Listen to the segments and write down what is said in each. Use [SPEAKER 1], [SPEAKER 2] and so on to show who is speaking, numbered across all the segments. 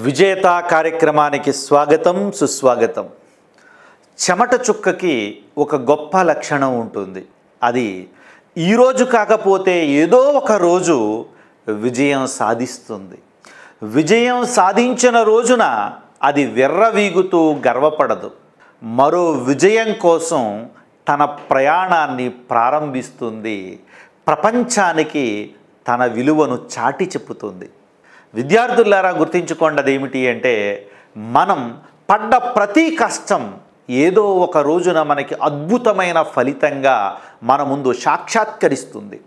[SPEAKER 1] విజేత కార్యక్రమానికి స్వాగతం సుస్వాగతం. చెమట చుక్కకి ఒక గొప్ప లక్షణం ఉంటుంది. అది ఈరోజు కాకపోతే ఏదో ఒక రోజు విజయం సాధిస్తుంది. విజయం సాధించిన రోజున అది విర్రవీగుతూ గర్వపడదు. మరో విజయం కోసం తన ప్రయాణాన్ని ప్రారంభిస్తుంది. ప్రపంచానికి తన విలువను చాటి చెప్పుతుంది. విద్యార్థులారా, గుర్తించుకోండి, అదేమిటి అంటే మనం పడ్డ ప్రతి కష్టం ఏదో ఒక రోజున మనకి అద్భుతమైన ఫలితంగా మన ముందు సాక్షాత్కరిస్తుంది.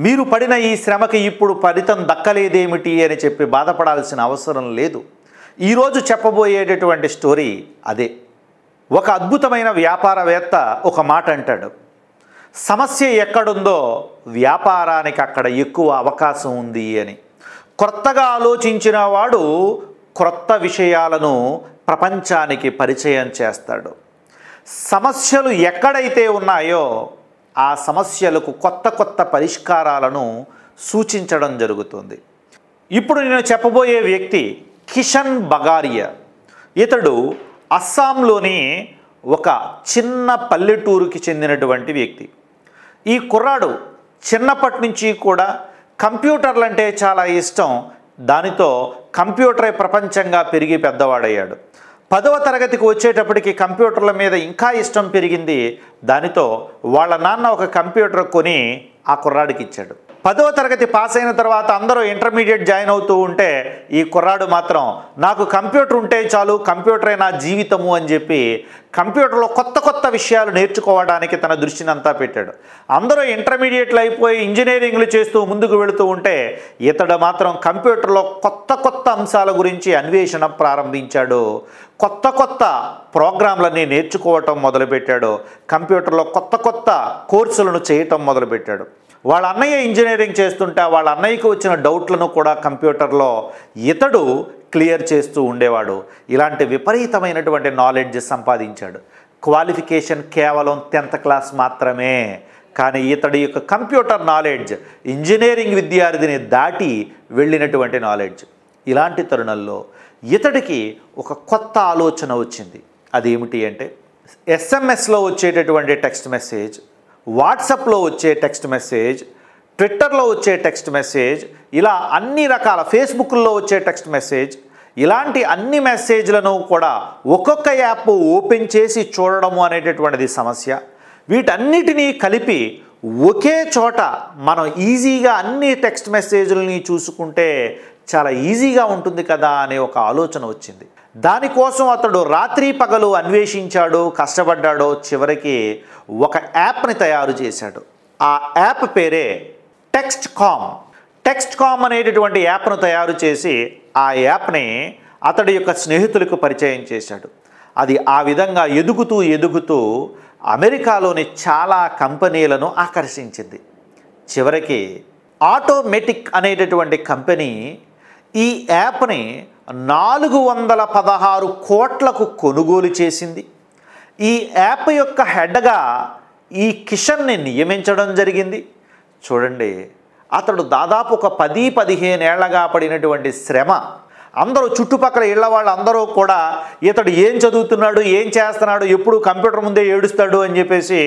[SPEAKER 1] మీరు పడిన ఈ శ్రమకి ఇప్పుడు ఫలితం దక్కలేదేమిటి అని చెప్పి బాధపడాల్సిన అవసరం లేదు. ఈరోజు చెప్పబోయేటటువంటి స్టోరీ అదే. ఒక అద్భుతమైన వ్యాపారవేత్త ఒక మాట అంటాడు, సమస్య ఎక్కడుందో వ్యాపారానికి అక్కడ ఎక్కువ అవకాశం ఉంది అని. కొత్తగా ఆలోచించిన వాడు క్రొత్త విషయాలను ప్రపంచానికి పరిచయం చేస్తాడు. సమస్యలు ఎక్కడైతే ఉన్నాయో ఆ సమస్యలకు కొత్త కొత్త పరిష్కారాలను సూచించడం జరుగుతుంది. ఇప్పుడు నేను చెప్పబోయే వ్యక్తి కిషన్ బగారియా. ఇతడు అస్సాంలోని ఒక చిన్న పల్లెటూరుకి చెందినటువంటి వ్యక్తి. ఈ కుర్రాడు చిన్నప్పటి నుంచి కూడా కంప్యూటర్లు అంటే చాలా ఇష్టం. దానితో కంప్యూటరే ప్రపంచంగా పెరిగి పెద్దవాడయ్యాడు. 10వ తరగతికి వచ్చేటప్పటికి కంప్యూటర్ల మీద ఇంకా ఇష్టం పెరిగింది. దానితో వాళ్ళ నాన్న ఒక కంప్యూటర్ కొని ఆ కుర్రాడికి ఇచ్చాడు. 10వ తరగతి పాస్ అయిన తర్వాత అందరూ ఇంటర్మీడియట్ జాయిన్ అవుతూ ఉంటే ఈ కుర్రాడు మాత్రం నాకు కంప్యూటర్ ఉంటే చాలు, కంప్యూటరే నా జీవితము అని చెప్పి కంప్యూటర్లో కొత్త కొత్త విషయాలు నేర్చుకోవడానికి తన దృష్టిని అంతా పెట్టాడు. అందరూ ఇంటర్మీడియట్లు అయిపోయి ఇంజనీరింగ్లు చేస్తూ ముందుకు వెళుతూ ఉంటే ఇతడు మాత్రం కంప్యూటర్లో కొత్త కొత్త అంశాల గురించి అన్వేషణ ప్రారంభించాడు. కొత్త కొత్త ప్రోగ్రాంలన్నీ నేర్చుకోవటం మొదలుపెట్టాడు. కంప్యూటర్లో కొత్త కొత్త కోర్సులను చేయటం మొదలుపెట్టాడు. వాళ్ళ అన్నయ్య ఇంజనీరింగ్ చేస్తుంటే వాళ్ళ అన్నయ్యకు వచ్చిన డౌట్లను కూడా కంప్యూటర్లో ఇతడు క్లియర్ చేస్తూ ఉండేవాడు. ఇలాంటి విపరీతమైనటువంటి నాలెడ్జ్ సంపాదించాడు. క్వాలిఫికేషన్ కేవలం 10th క్లాస్ మాత్రమే. కానీ ఇతడి యొక్క కంప్యూటర్ నాలెడ్జ్ ఇంజనీరింగ్ విద్యార్థిని దాటి వెళ్ళినటువంటి నాలెడ్జ్. ఇలాంటి తరుణంలో ఇతడికి ఒక కొత్త ఆలోచన వచ్చింది. అదేమిటి అంటే ఎస్ఎంఎస్లో వచ్చేటటువంటి టెక్స్ట్ మెసేజ్, వాట్సాప్లో వచ్చే టెక్స్ట్ మెసేజ్, ట్విట్టర్లో వచ్చే టెక్స్ట్ మెసేజ్, ఇలా అన్ని రకాల ఫేస్బుక్లో వచ్చే టెక్స్ట్ మెసేజ్, ఇలాంటి అన్ని మెసేజ్లను కూడా ఒక్కొక్క యాప్ ఓపెన్ చేసి చూడడము అనేటటువంటిది సమస్య. వీటన్నిటినీ కలిపి ఒకే చోట మనం ఈజీగా అన్ని టెక్స్ట్ మెసేజ్లని చూసుకుంటే చాలా ఈజీగా ఉంటుంది కదా అనే ఒక ఆలోచన వచ్చింది. దానికోసం అతడు రాత్రి పగలు అన్వేషించాడు, కష్టపడ్డాడు. చివరికి ఒక యాప్ని తయారు చేశాడు. ఆ యాప్ పేరే టెక్స్ట్కామ్. టెక్స్ట్కామ్ అనేటటువంటి యాప్ను తయారు చేసి ఆ యాప్ని అతడి యొక్క స్నేహితులకు పరిచయం చేశాడు. అది ఆ విధంగా ఎదుగుతూ ఎదుగుతూ అమెరికాలోని చాలా కంపెనీలను ఆకర్షించింది. చివరికి ఆటోమేటిక్ అనేటటువంటి కంపెనీ ఈ యాప్ని 416 కోట్లకు కొనుగోలు చేసింది. ఈ యాప్ యొక్క హెడ్గా ఈ కిషన్ని నియమించడం జరిగింది. చూడండి, అతడు దాదాపు ఒక 10-15 ఏళ్లగా పడినటువంటి శ్రమ. అందరూ చుట్టుపక్కల ఇళ్ల వాళ్ళు అందరూ కూడా ఇతడు ఏం చదువుతున్నాడు, ఏం చేస్తున్నాడు, ఎప్పుడు కంప్యూటర్ ముందే ఏడుస్తాడు అని చెప్పేసి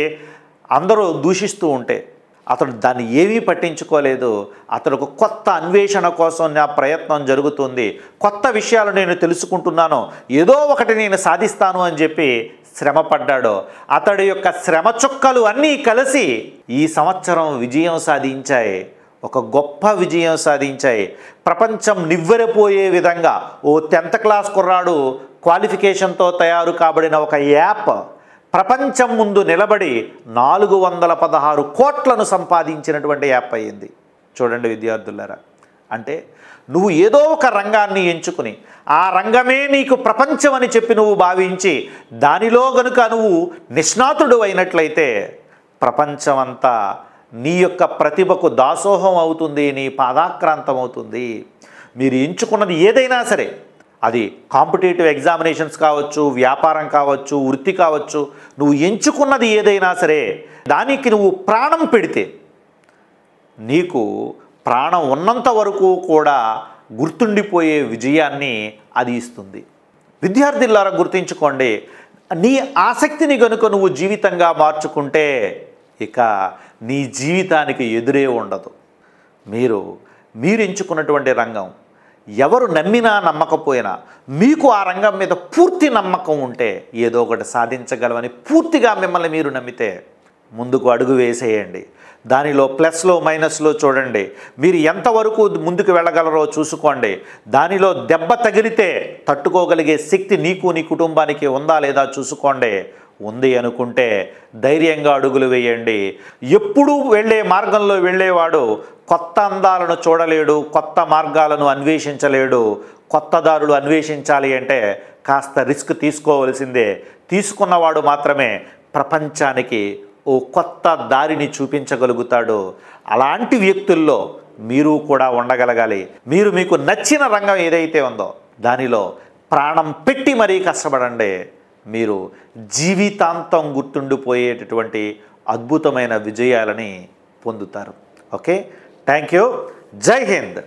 [SPEAKER 1] అందరూ దూషిస్తూ ఉంటే అతడు దాన్ని ఏమీ పట్టించుకోలేదు. అతడు ఒక కొత్త అన్వేషణ కోసం నా ప్రయత్నం జరుగుతుంది, కొత్త విషయాలు నేను తెలుసుకుంటున్నాను, ఏదో ఒకటి నేను సాధిస్తాను అని చెప్పి శ్రమపడ్డాడు. అతడి యొక్క శ్రమ చుక్కలు అన్నీ కలిసి ఈ సంవత్సరం విజయం సాధించాయి. ఒక గొప్ప విజయం సాధించాయి. ప్రపంచం నివ్వెరపోయే విధంగా ఓ 10th క్లాస్ కుర్రాడు క్వాలిఫికేషన్తో తయారు కాబడిన ఒక యాప్ ప్రపంచం ముందు నిలబడి 416 కోట్లను సంపాదించినటువంటి యాప్ అయ్యింది. చూడండి విద్యార్థులారా, అంటే నువ్వు ఏదో ఒక రంగాన్ని ఎంచుకుని ఆ రంగమే నీకు ప్రపంచం అని చెప్పి నువ్వు భావించి దానిలో గనుక నువ్వు నిష్ణాతుడు అయినట్లయితే ప్రపంచమంతా నీ యొక్క ప్రతిభకు దాసోహం అవుతుంది, నీ పాదాక్రాంతం అవుతుంది. మీరు ఎంచుకున్నది ఏదైనా సరే, అది కాంపిటేటివ్ ఎగ్జామినేషన్స్ కావచ్చు, వ్యాపారం కావచ్చు, వృత్తి కావచ్చు, నువ్వు ఎంచుకున్నది ఏదైనా సరే దానికి నువ్వు ప్రాణం పెడితే నీకు ప్రాణం ఉన్నంత వరకు కూడా గుర్తుండిపోయే విజయాన్ని అది ఇస్తుంది. విద్యార్థులారా గుర్తుంచుకోండి, నీ ఆసక్తిని గనుక నువ్వు జీవితంగా మార్చుకుంటే ఇక నీ జీవితానికి ఎదురే ఉండదు. మీరు ఎంచుకున్నటువంటి రంగం ఎవరు నమ్మినా నమ్మకపోయినా మీకు ఆ రంగం మీద పూర్తి నమ్మకం ఉంటే ఏదో ఒకటి సాధించగలవని పూర్తిగా మిమ్మల్ని మీరు నమ్మితే ముందుకు అడుగు వేసేయండి. దానిలో ప్లస్లో మైనస్లో చూడండి, మీరు ఎంతవరకు ముందుకు వెళ్ళగలరో చూసుకోండి. దానిలో దెబ్బ తగిలితే తట్టుకోగలిగే శక్తి నీకు నీ కుటుంబానికి ఉందా లేదా చూసుకోండి. ఉంది అనుకుంటే ధైర్యంగా అడుగులు వేయండి. ఎప్పుడూ వెళ్ళే మార్గంలో వెళ్ళేవాడు కొత్త అందాలను చూడలేడు, కొత్త మార్గాలను అన్వేషించలేడు. కొత్త దారులు అన్వేషించాలి అంటే కాస్త రిస్క్ తీసుకోవలసిందే. తీసుకున్నవాడు మాత్రమే ప్రపంచానికి ఓ కొత్త దారిని చూపించగలుగుతాడు. అలాంటి వ్యక్తుల్లో మీరు కూడా ఉండగలగాలి. మీకు నచ్చిన రంగం ఏదైతే ఉందో దానిలో ప్రాణం పెట్టి మరీ కష్టపడండి. మీరు జీవితాంతం గుర్తుండిపోయేటటువంటి అద్భుతమైన విజయాలని పొందుతారు. Okay, thank you. జై హింద్.